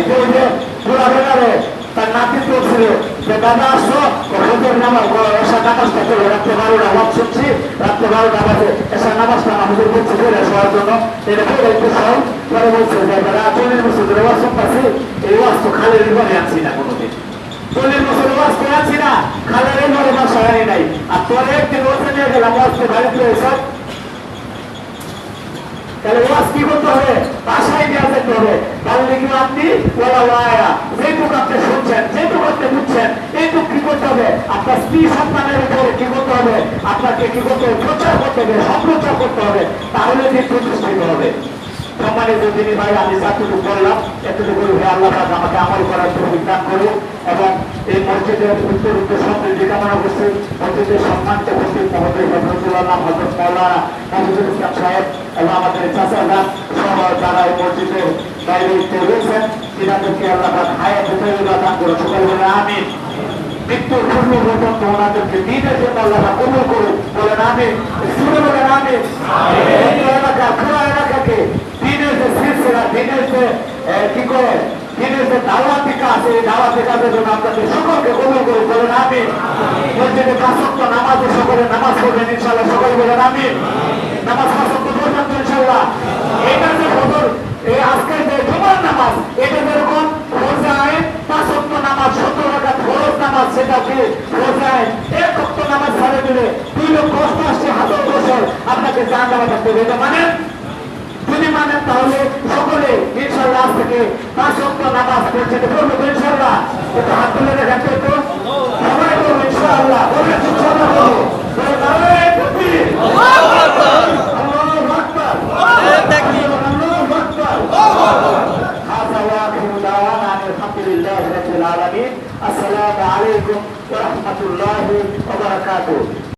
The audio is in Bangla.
যে পুরা বেলারে তার নাতি চলছিল যে দাদা আসো ওদের নামাজ এসা নামাজটা করে রাত্রে 12টা ওয়াজ শুনছি রাত্রে 12টা বাজে এসা নামাজটা আমাদের করছে ফিরে শোয়ার জন্য এটা ফেরাইতে চাও পরে বলছে যে দাদা 40 বছর ধরে ওয়াজ শুনতেছি এই ওয়াজ তো খালের ঘরে আনছি না কোনোদিন 40 বছর ওয়াজ করে আনছি না খালের ঘরে বাসায় আনি নাই আর পরে একদিন ওয়াজে নিয়ে গেলাম ওয়াজকে বাড়িতে এসব তাহলে ওয়াজ কি করতে হবে বাসায় দেওয়া যেতে হবে তাহলে কি আপনি যেটুকু আপনি শুনছেন যেটুকু আপনি বুঝছেন এইটুকু কি করতে হবে আপনার স্ত্রী সন্তানের উপরে কি করতে হবে আপনাকে কি করতে হবে প্রচার করতে হবে সম্প্রচার করতে হবে তাহলে যে প্রতিষ্ঠিত হবে সম্মানিত যিনি ভাই আমি যতটুকু করলাম এতটুকু আল্লাহ আমাকে আমল করার বিজ্ঞান করুন এবং এই মসজিদের উত্তর সমৃদ্ধি কামনা করছি মসজিদের সম্মানিত উপস্থিত মহোদয় হজরতুল্লাহ হজরত মৌলানা মহিদুল ইসলাম সাহেব এবং আমাদের চাচারা সহ যারা এই মসজিদের বাইরে রয়েছেন তিনাদেরকে আল্লাহ হায়াত দান করুন সবাই বলে আমি মৃত্যুর পূর্ণ পর্যন্ত ওনাদেরকে দিনের জন্য আল্লাহ কবুল করুন বলেন আমি শুনে বলেন আমি এলাকা পুরো এলাকাকে দিনের যে সিলসিলা দিনের যে কি করে দিনের যে দাওয়াতি কাজ এই দাওয়াতি কাজের জন্য আপনাদের সকলকে কবুল করুন বলেন আমি মসজিদে 5 ওয়াক্ত নামাজে সকলে নামাজ পড়বেন ইনশাআল্লাহ সকলে বলেন আমি নামাজ 5 ওয়াক্ত পড়বেন ইনশাআল্লাহ এটা যে ফজর এই আজকের যে জুমার নামাজ এটা যেরকম রোজায় 5 ওয়াক্ত নামাজ 17 রাকাত ফরজ নামাজ সেটাকে রোজায় 1 ওয়াক্ত নামাজ ছাড়ে দিলে 2,88,000 আপনাকে জাহান্নামে থাকতে হবে এটা মানে যদি মানেন তাহলে সকলে ইনশাআল্লাহ আজ থেকে 5 ওয়াক্ত নামাজ পড়তে পড়বো ইনশাআল্লাহ একটু হাত তুলে দেখাতে তো সবাই বলবো ইনশাআল্লাহ বলে ইনশাআল্লাহ বলবো নারে তাকবীর আল্লাহু আকবার আল্লাহু আকবার তাকবীর আল্লাহু আকবার হাযা ওয়া আখিরু দাওয়ানা আলহামদুলিল্লাহি রাব্বিল আলামিন আসসালামু আলাইকুম ওয়া রাহমাতুল্লাহি ওয়া বারাকাতুহু।